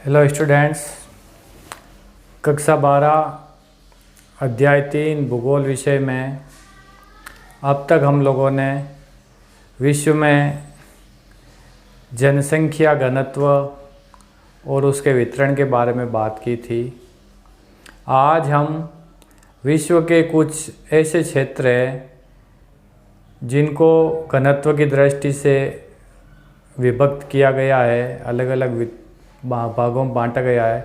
Hello students, कक्षा 12 अध्याय 3 भूगोल विषय में अब तक हम लोगों ने विश्व में जनसंख्या घनत्व और उसके वितरण के बारे में बात की थी। आज हम विश्व के कुछ ऐसे क्षेत्र हैं जिनको घनत्व की दृष्टि से विभक्त किया गया है, अलग अलग भागों में बांटा गया है,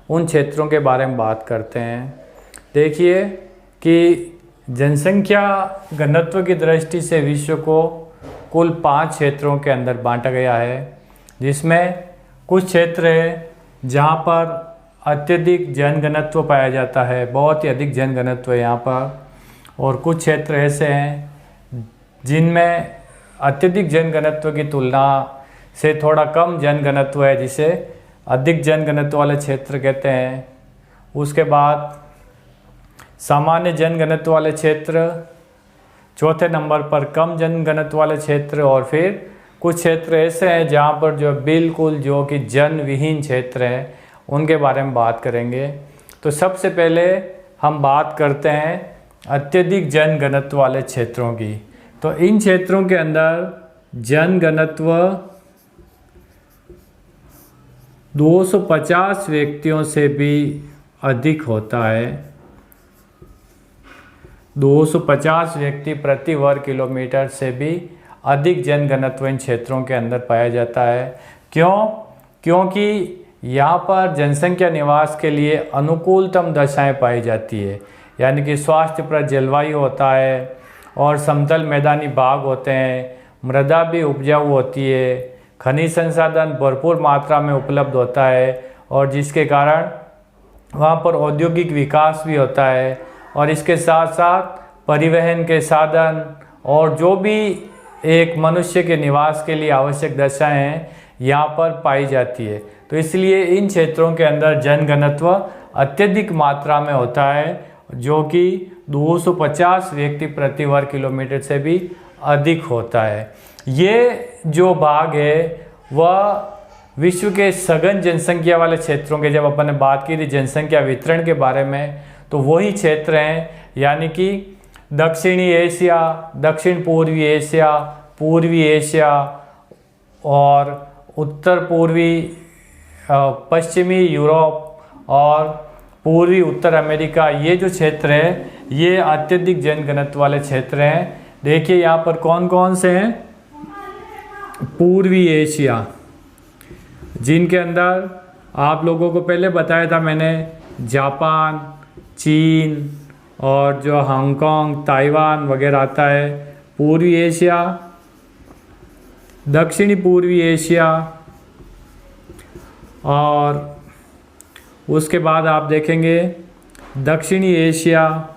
उन क्षेत्रों के बारे में बात करते हैं। देखिए कि जनसंख्या घनत्व की दृष्टि से विश्व को कुल 5 क्षेत्रों के अंदर बांटा गया है, जिसमें कुछ क्षेत्र है जहाँ पर अत्यधिक जनघनत्व पाया जाता है, बहुत ही अधिक जनघनत्व है यहाँ पर, और कुछ क्षेत्र ऐसे हैं जिनमें अत्यधिक जनघनत्व की तुलना से थोड़ा कम जनघनत्व है, जिसे अधिक जनघनत्व वाले क्षेत्र कहते हैं। उसके बाद सामान्य जनघनत्व वाले क्षेत्र, चौथे नंबर पर कम जनघनत्व वाले क्षेत्र, और फिर कुछ क्षेत्र ऐसे हैं जहाँ पर जो कि जनविहीन क्षेत्र हैं, उनके बारे में बात करेंगे। तो सबसे पहले हम बात करते हैं अत्यधिक जनघनत्व वाले क्षेत्रों की। तो इन क्षेत्रों के अंदर जनघनत्व 250 व्यक्तियों से भी अधिक होता है। 250 व्यक्ति प्रति वर्ग किलोमीटर से भी अधिक जनघनत्व इन क्षेत्रों के अंदर पाया जाता है। क्योंकि यहाँ पर जनसंख्या निवास के लिए अनुकूलतम दशाएं पाई जाती है, यानी कि स्वास्थ्यप्रद जलवायु होता है और समतल मैदानी भाग होते हैं, मृदा भी उपजाऊ होती है, खनिज संसाधन भरपूर मात्रा में उपलब्ध होता है, और जिसके कारण वहाँ पर औद्योगिक विकास भी होता है, और इसके साथ साथ परिवहन के साधन और जो भी एक मनुष्य के निवास के लिए आवश्यक दशाएं हैं यहाँ पर पाई जाती है। तो इसलिए इन क्षेत्रों के अंदर जनघनत्व अत्यधिक मात्रा में होता है, जो कि 250 व्यक्ति प्रति वर्ग किलोमीटर से भी अधिक होता है। ये जो भाग है वह विश्व के सघन जनसंख्या वाले क्षेत्रों के, जब अपन ने बात की थी जनसंख्या वितरण के बारे में, तो वही क्षेत्र हैं, यानी कि दक्षिणी एशिया, दक्षिण पूर्वी एशिया, पूर्वी एशिया और उत्तर पूर्वी पश्चिमी यूरोप और पूर्वी उत्तर अमेरिका, ये जो क्षेत्र है ये अत्यधिक जनघनत्व वाले क्षेत्र हैं। देखिए यहाँ पर कौन कौन से हैं। पूर्वी एशिया, जिनके अंदर आप लोगों को पहले बताया था मैंने, जापान, चीन और जो हांगकांग, ताइवान वगैरह आता है। पूर्वी एशिया, दक्षिणी पूर्वी एशिया, और उसके बाद आप देखेंगे दक्षिणी एशिया,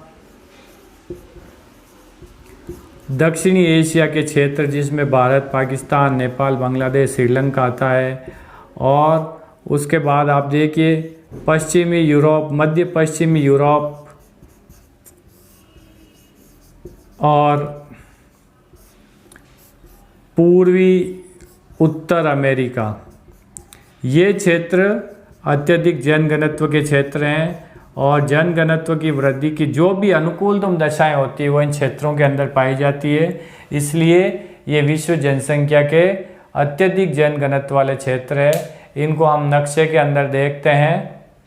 दक्षिणी एशिया के क्षेत्र जिसमें भारत, पाकिस्तान, नेपाल, बांग्लादेश, श्रीलंका आता है। और उसके बाद आप देखिए पश्चिमी यूरोप, मध्य पश्चिमी यूरोप और पूर्वी उत्तर अमेरिका, ये क्षेत्र अत्यधिक जनघनत्व के क्षेत्र हैं, और जनघनत्व की वृद्धि की जो भी अनुकूलतम दशाएं होती है वो इन क्षेत्रों के अंदर पाई जाती है। इसलिए ये विश्व जनसंख्या के अत्यधिक जनघनत्व वाले क्षेत्र है। इनको हम नक्शे के अंदर देखते हैं।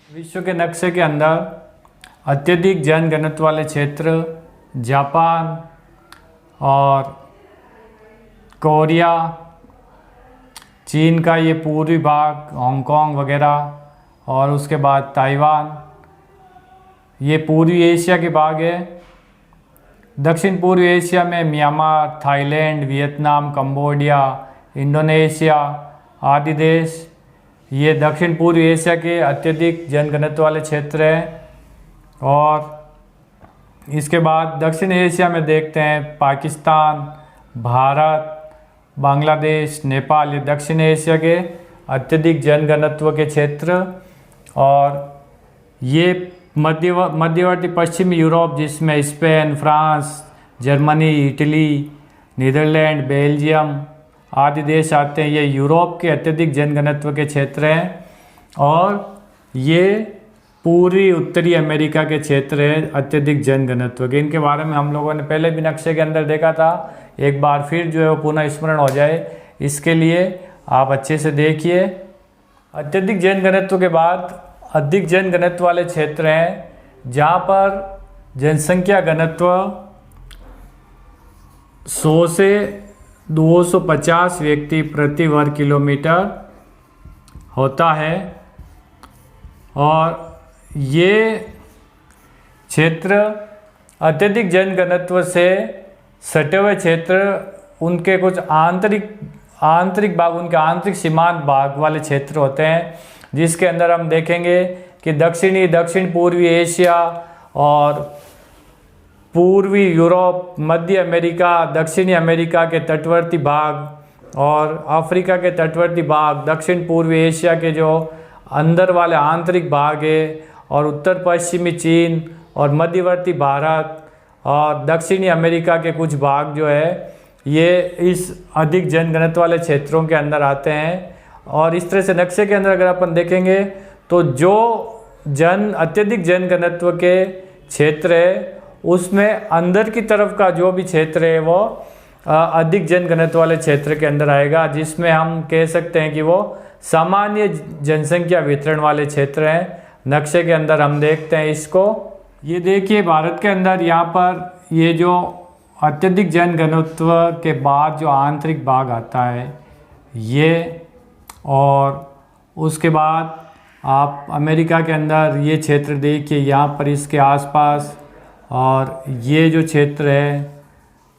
विश्व के नक्शे के अंदर अत्यधिक जनघनत्व वाले क्षेत्र जापान और कोरिया, चीन का ये पूर्वी भाग, हांगकांग वगैरह, और उसके बाद ताइवान, ये पूर्वी एशिया के भाग है। दक्षिण पूर्वी एशिया में Myanmar, Thailand, Vietnam, Cambodia, Indonesia आदि देश, ये दक्षिण पूर्वी एशिया के अत्यधिक जनघनत्व वाले क्षेत्र हैं। और इसके बाद दक्षिण एशिया में देखते हैं पाकिस्तान, भारत, बांग्लादेश, नेपाल, ये दक्षिण एशिया के अत्यधिक जनघनत्व के क्षेत्र। और ये मध्यवर्ती पश्चिमी यूरोप, जिसमें Spain, France, Germany, Italy, Netherlands, Belgium आदि देश आते हैं, ये यूरोप के अत्यधिक जनघनत्व के क्षेत्र हैं। और ये पूरी उत्तरी अमेरिका के क्षेत्र है अत्यधिक जनघनत्व के। इनके बारे में हम लोगों ने पहले भी नक्शे के अंदर देखा था, एक बार फिर जो है वो पुनः स्मरण हो जाए इसके लिए आप अच्छे से देखिए। अत्यधिक जनघनत्व के बाद अधिक जनघनत्व वाले क्षेत्र हैं जहाँ पर जनसंख्या घनत्व 100 से 250 व्यक्ति प्रति वर्ग किलोमीटर होता है। और ये क्षेत्र अत्यधिक जनघनत्व से सटे हुए क्षेत्र, उनके कुछ आंतरिक भाग, उनके आंतरिक सीमांत भाग वाले क्षेत्र होते हैं, जिसके अंदर हम देखेंगे कि दक्षिण पूर्वी एशिया और पूर्वी यूरोप, मध्य अमेरिका, दक्षिणी अमेरिका के तटवर्ती भाग और अफ्रीका के तटवर्ती भाग, दक्षिण पूर्वी एशिया के जो अंदर वाले आंतरिक भाग है और उत्तर पश्चिमी चीन और मध्यवर्ती भारत और दक्षिणी अमेरिका के कुछ भाग जो है ये इस अधिक जनघनत्व वाले क्षेत्रों के अंदर आते हैं। और इस तरह से नक्शे के अंदर अगर अपन देखेंगे तो जो अत्यधिक जनघनत्व के क्षेत्र है उसमें अंदर की तरफ का जो भी क्षेत्र है वो अधिक जनघनत्व वाले क्षेत्र के अंदर आएगा, जिसमें हम कह सकते हैं कि वो सामान्य जनसंख्या वितरण वाले क्षेत्र हैं। नक्शे के अंदर हम देखते हैं इसको, ये देखिए भारत के अंदर यहाँ पर ये जो अत्यधिक जनघनत्व के बाद जो आंतरिक भाग आता है ये, और उसके बाद आप अमेरिका के अंदर ये क्षेत्र देखिए यहाँ पर इसके आसपास, और ये जो क्षेत्र है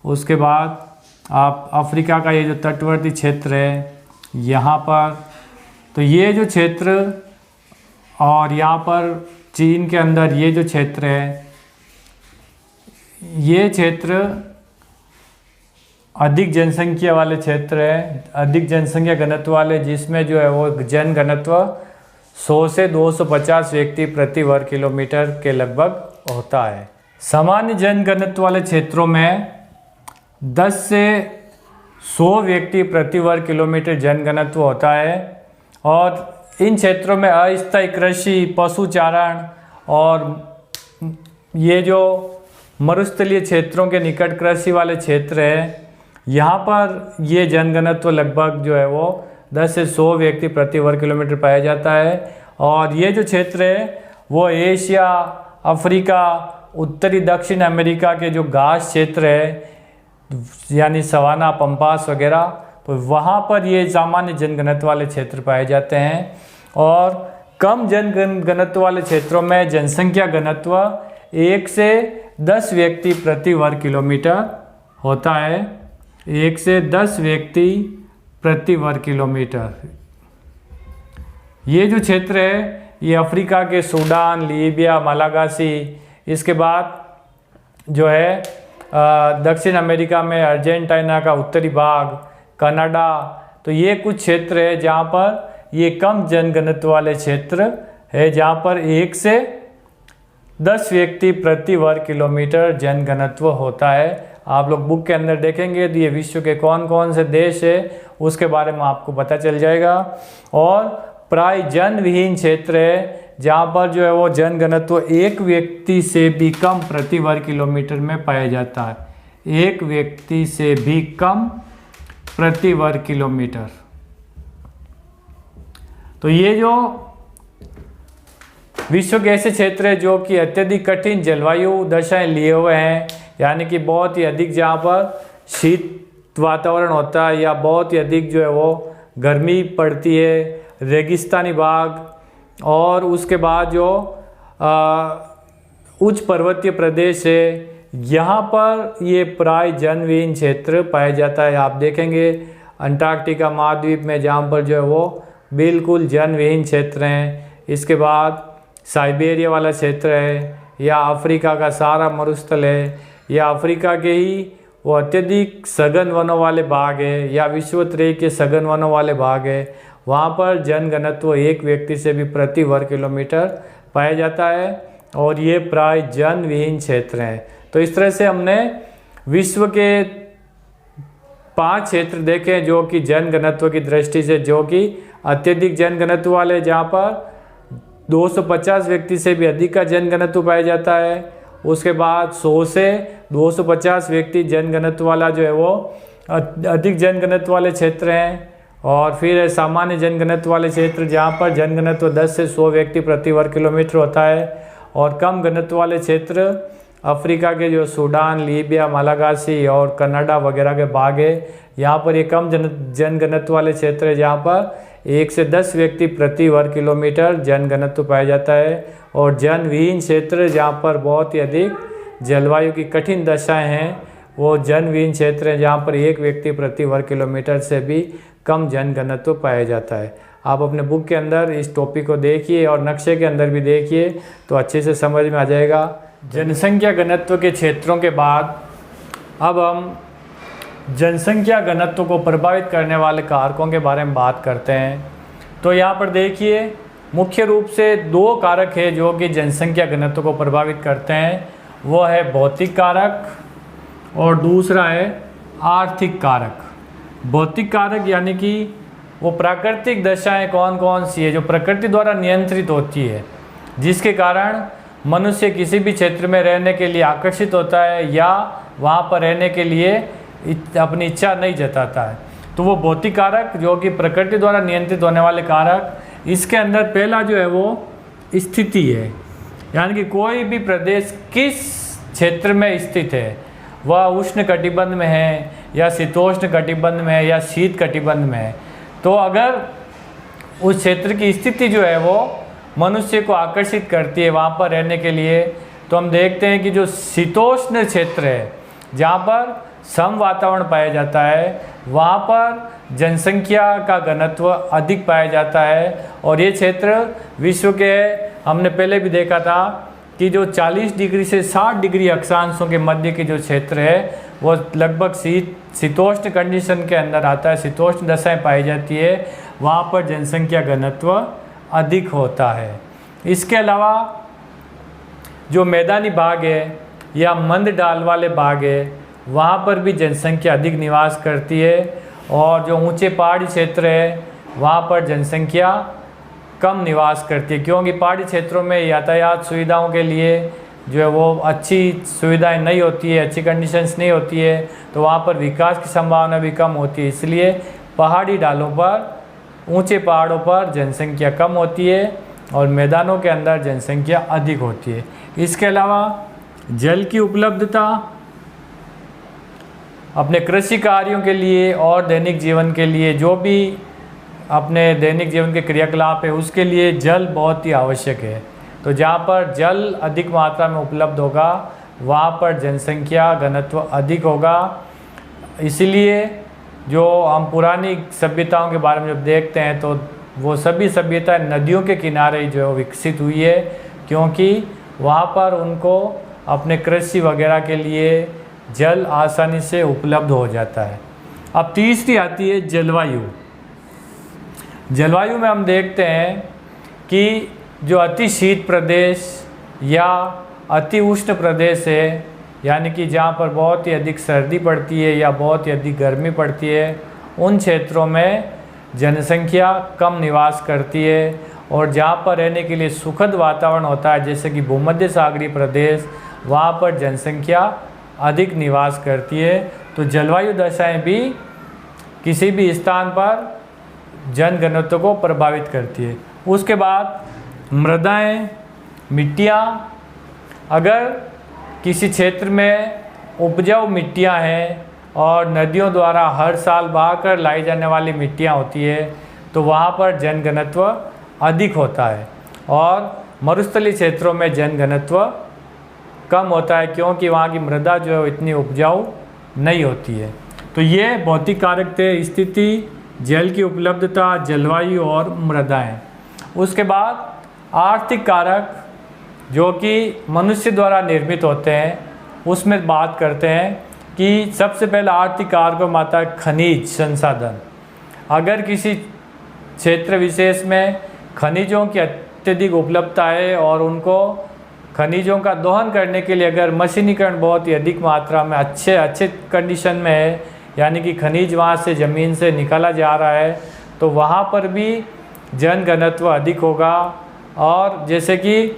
उसके बाद आप अफ्रीका का ये जो तटवर्ती क्षेत्र है यहाँ पर, तो ये जो क्षेत्र, और यहाँ पर चीन के अंदर ये जो क्षेत्र है, ये क्षेत्र अधिक जनसंख्या वाले क्षेत्र है, अधिक जनसंख्या घनत्व वाले, जिसमें जो है वो जन घनत्व 100 से 250 व्यक्ति प्रति वर्ग किलोमीटर के लगभग होता है। सामान्य जन घनत्व वाले क्षेत्रों में 10 से 100 व्यक्ति प्रति वर्ग किलोमीटर जन घनत्व होता है। और इन क्षेत्रों में अस्थायी कृषि, पशुचारण और ये जो मरुस्थलीय क्षेत्रों के निकट कृषि वाले क्षेत्र है, यहाँ पर ये जनघनत्व लगभग जो है वो 10 से 100 व्यक्ति प्रति वर्ग किलोमीटर पाया जाता है। और ये जो क्षेत्र है वो एशिया, अफ्रीका, उत्तरी दक्षिण अमेरिका के जो घास क्षेत्र है यानी सवाना, पंपास वगैरह, तो वहाँ पर ये सामान्य जनघनत्व वाले क्षेत्र पाए जाते हैं। और कम जनघनत्व वाले क्षेत्रों में जनसंख्या घनत्व 1 से 10 व्यक्ति प्रति वर्ग किलोमीटर होता है। 1 से 10 व्यक्ति प्रति वर्ग किलोमीटर। ये जो क्षेत्र है ये अफ्रीका के सूडान, लीबिया, मलागासी, इसके बाद जो है दक्षिण अमेरिका में अर्जेंटीना का उत्तरी भाग, कनाडा, तो ये कुछ क्षेत्र है जहाँ पर ये कम जनघनत्व वाले क्षेत्र है, जहाँ पर 1 से 10 व्यक्ति प्रति वर्ग किलोमीटर जनघनत्व होता है। आप लोग बुक के अंदर देखेंगे तो ये विश्व के कौन कौन से देश है उसके बारे में आपको पता चल जाएगा। और प्राय जन विहीन क्षेत्र है जहाँ पर जो है वो जनघनत्व 1 व्यक्ति से भी कम प्रति वर्ग किलोमीटर में पाया जाता है। 1 व्यक्ति से भी कम प्रति वर्ग किलोमीटर। तो ये जो विश्व के ऐसे क्षेत्र है जो कि अत्यधिक कठिन जलवायु दशाएं लिए हुए हैं, यानी कि बहुत ही अधिक जहाँ पर शीत वातावरण होता है या बहुत ही अधिक जो है वो गर्मी पड़ती है, रेगिस्तानी भाग, और उसके बाद जो उच्च पर्वतीय प्रदेश है यहाँ पर ये प्राय जनविहीन क्षेत्र पाया जाता है। आप देखेंगे अंटार्कटिका महाद्वीप में जहाँ पर जो है वो बिल्कुल जनविहीन क्षेत्र हैं। इसके बाद साइबेरिया वाला क्षेत्र है, या अफ्रीका का सारा मरुस्थल है, या अफ्रीका के ही वो अत्यधिक सघन वनों वाले भाग है, या विश्वोत्तरीय के सघन वनों वाले भाग है। वहाँ पर जनघनत्व 1 व्यक्ति से भी प्रति वर्ग किलोमीटर पाया जाता है, और ये प्राय जनविहीन क्षेत्र हैं। तो इस तरह से हमने विश्व के 5 क्षेत्र देखें जो कि जन घनत्व की दृष्टि से जो कि अत्यधिक जन घनत्व वाले, जहाँ पर 250 व्यक्ति से भी अधिक का जन घनत्व पाया जाता है। उसके बाद 100 से 250 व्यक्ति जन घनत्व वाला जो है वो अधिक जन घनत्व वाले क्षेत्र हैं। और फिर सामान्य जन घनत्व वाले क्षेत्र जहाँ पर जन घनत्व 10 से 100 व्यक्ति प्रति वर्ग किलोमीटर होता है। और कम घनत्व वाले क्षेत्र अफ्रीका के जो सूडान, लीबिया, मलागासी और कनाडा वगैरह के भाग है, यहाँ पर ये कम जन घनत्व वाले क्षेत्र है जहाँ पर 1 से 10 व्यक्ति प्रति वर्ग किलोमीटर जन घनत्व पाया जाता है। और जन विहीन क्षेत्र जहाँ पर बहुत ही अधिक जलवायु की कठिन दशाएं हैं, वो जन विहीन क्षेत्र है जहाँ पर 1 व्यक्ति प्रति वर्ग किलोमीटर से भी कम जन घनत्व पाया जाता है। आप अपने बुक के अंदर इस टॉपिक को देखिए और नक्शे के अंदर भी देखिए तो अच्छे से समझ में आ जाएगा। जनसंख्या घनत्व के क्षेत्रों के बाद अब हम जनसंख्या घनत्व को प्रभावित करने वाले कारकों के बारे में बात करते हैं। तो यहाँ पर देखिए मुख्य रूप से 2 कारक है जो कि जनसंख्या घनत्व को प्रभावित करते हैं। वो है भौतिक कारक और दूसरा है आर्थिक कारक। भौतिक कारक यानी कि वो प्राकृतिक दशाएं कौन कौन सी है जो प्रकृति द्वारा नियंत्रित होती है, जिसके कारण मनुष्य किसी भी क्षेत्र में रहने के लिए आकर्षित होता है या वहाँ पर रहने के लिए अपनी इच्छा नहीं जताता है। तो वो भौतिक कारक जो कि प्रकृति द्वारा नियंत्रित होने वाले कारक, इसके अंदर पहला जो है वो स्थिति है, यानी कि कोई भी प्रदेश किस क्षेत्र में स्थित है, वह उष्ण कटिबंध में है या शीतोष्ण कटिबंध में है या शीत कटिबंध में है। तो अगर उस क्षेत्र की स्थिति जो है वो मनुष्य को आकर्षित करती है वहाँ पर रहने के लिए, तो हम देखते हैं कि जो शीतोष्ण क्षेत्र है जहाँ पर सम वातावरण पाया जाता है, वहाँ पर जनसंख्या का घनत्व अधिक पाया जाता है। और ये क्षेत्र विश्व के, हमने पहले भी देखा था कि जो 40 डिग्री से 60 डिग्री अक्षांशों के मध्य के जो क्षेत्र है वो लगभग शीतोष्ण कंडीशन के अंदर आता है, शीतोष्ण दशाएं पाई जाती है, वहाँ पर जनसंख्या घनत्व अधिक होता है। इसके अलावा जो मैदानी भाग है या मंद ढाल वाले भाग है, वहाँ पर भी जनसंख्या अधिक निवास करती है। और जो ऊंचे पहाड़ी क्षेत्र है वहाँ पर जनसंख्या कम निवास करती है, क्योंकि पहाड़ी क्षेत्रों में यातायात सुविधाओं के लिए जो है वो अच्छी सुविधाएं नहीं होती है, अच्छी कंडीशंस नहीं होती है, तो वहाँ पर विकास की संभावना भी कम होती है। इसलिए पहाड़ी ढालों पर, ऊंचे पहाड़ों पर जनसंख्या कम होती है और मैदानों के अंदर जनसंख्या अधिक होती है। इसके अलावा जल की उपलब्धता, अपने कृषि कार्यों के लिए और दैनिक जीवन के लिए, जो भी अपने दैनिक जीवन के क्रियाकलाप है उसके लिए जल बहुत ही आवश्यक है। तो जहाँ पर जल अधिक मात्रा में उपलब्ध होगा वहाँ पर जनसंख्या घनत्व अधिक होगा। इसीलिए जो हम पुरानी सभ्यताओं के बारे में जब देखते हैं तो वो सभी सभ्यताएं नदियों के किनारे जो है विकसित हुई है, क्योंकि वहाँ पर उनको अपने कृषि वगैरह के लिए जल आसानी से उपलब्ध हो जाता है। अब तीसरी आती है जलवायु। जलवायु में हम देखते हैं कि जो अति शीत प्रदेश या अति उष्ण प्रदेश है, यानी कि जहाँ पर बहुत ही अधिक सर्दी पड़ती है या बहुत ही अधिक गर्मी पड़ती है, उन क्षेत्रों में जनसंख्या कम निवास करती है। और जहाँ पर रहने के लिए सुखद वातावरण होता है जैसे कि भूमध्य सागरीय प्रदेश, वहाँ पर जनसंख्या अधिक निवास करती है। तो जलवायु दशाएं भी किसी भी स्थान पर जन घनत्व को प्रभावित करती है। उसके बाद मृदाएं, मिट्टियाँ, अगर किसी क्षेत्र में उपजाऊ मिट्टियाँ हैं और नदियों द्वारा हर साल बहाकर लाई जाने वाली मिट्टियाँ होती है तो वहाँ पर जन घनत्व अधिक होता है। और मरुस्थलीय क्षेत्रों में जन घनत्व कम होता है, क्योंकि वहाँ की मृदा जो है इतनी उपजाऊ नहीं होती है। तो ये भौतिक कारक थे, स्थिति, जल की उपलब्धता, जलवायु और मृदाएं। उसके बाद आर्थिक कारक जो कि मनुष्य द्वारा निर्मित होते हैं, उसमें बात करते हैं कि सबसे पहला आर्थिक कारक में आता है खनिज संसाधन। अगर किसी क्षेत्र विशेष में खनिजों की अत्यधिक उपलब्धता है और उनको खनिजों का दोहन करने के लिए अगर मशीनीकरण बहुत ही अधिक मात्रा में अच्छे कंडीशन में है यानी कि खनिज वहाँ से ज़मीन से निकाला जा रहा है, तो वहाँ पर भी जनघनत्व अधिक होगा। और जैसे कि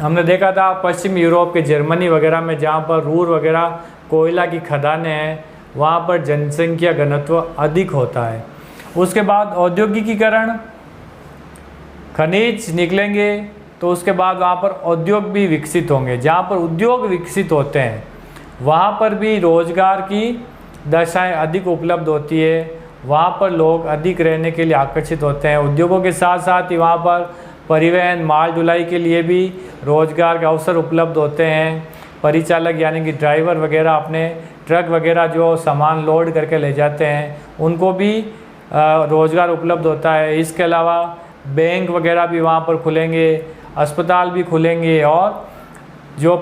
हमने देखा था पश्चिम यूरोप के जर्मनी वगैरह में, जहाँ पर रूर वगैरह कोयला की खदानें हैं, वहाँ पर जनसंख्या घनत्व अधिक होता है। उसके बाद औद्योगिकीकरण, खनिज निकलेंगे तो उसके बाद वहाँ पर उद्योग भी विकसित होंगे। जहाँ पर उद्योग विकसित होते हैं वहाँ पर भी रोजगार की दशाएं अधिक उपलब्ध होती है, वहाँ पर लोग अधिक रहने के लिए आकर्षित होते हैं। उद्योगों के साथ साथ ही वहाँ पर परिवहन, माल ढुलाई के लिए भी रोजगार के अवसर उपलब्ध होते हैं। परिचालक यानी कि ड्राइवर वगैरह अपने ट्रक वगैरह जो सामान लोड करके ले जाते हैं, उनको भी रोजगार उपलब्ध होता है। इसके अलावा बैंक वगैरह भी वहाँ पर खुलेंगे, अस्पताल भी खुलेंगे, और जो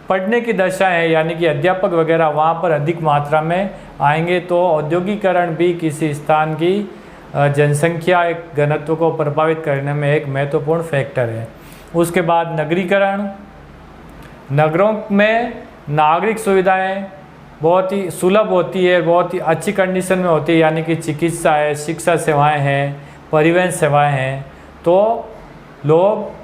पढ़ने की दशा है यानी कि अध्यापक वगैरह वहाँ पर अधिक मात्रा में आएंगे। तो औद्योगिकरण भी किसी स्थान की जनसंख्या एक घनत्व को प्रभावित करने में एक महत्वपूर्ण फैक्टर है। उसके बाद नगरीकरण, नगरों में नागरिक सुविधाएं बहुत ही सुलभ होती है, बहुत ही अच्छी कंडीशन में होती है, यानी कि चिकित्सा है, शिक्षा सेवाएं हैं, परिवहन सेवाएं हैं। तो लोग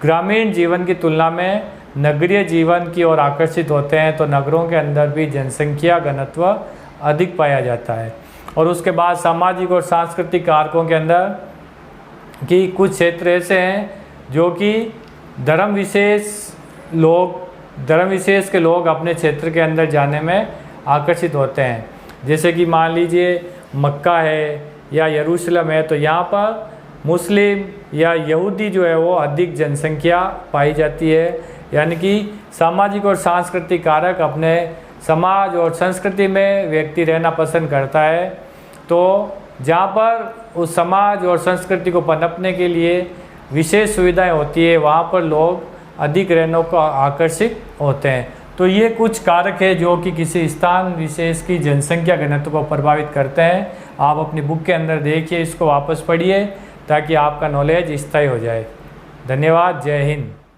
ग्रामीण जीवन की तुलना में नगरीय जीवन की ओर आकर्षित होते हैं। तो नगरों के अंदर भी जनसंख्या घनत्व अधिक पाया जाता है। और उसके बाद सामाजिक और सांस्कृतिक कारकों के अंदर कि कुछ क्षेत्र ऐसे हैं जो कि धर्म विशेष के लोग अपने क्षेत्र के अंदर जाने में आकर्षित होते हैं। जैसे कि मान लीजिए मक्का है या यरूशलेम है, तो यहाँ पर मुस्लिम या यहूदी जो है वो अधिक जनसंख्या पाई जाती है। यानी कि सामाजिक और सांस्कृतिक कारक, अपने समाज और संस्कृति में व्यक्ति रहना पसंद करता है। तो जहाँ पर उस समाज और संस्कृति को पनपने के लिए विशेष सुविधाएं होती है, वहाँ पर लोग अधिक रहने को आकर्षित होते हैं। तो ये कुछ कारक है जो कि किसी स्थान विशेष की जनसंख्या घनत्व को प्रभावित करते हैं। आप अपनी बुक के अंदर देखिए, इसको वापस पढ़िए ताकि आपका नॉलेज स्थायी हो जाए। धन्यवाद। जय हिंद।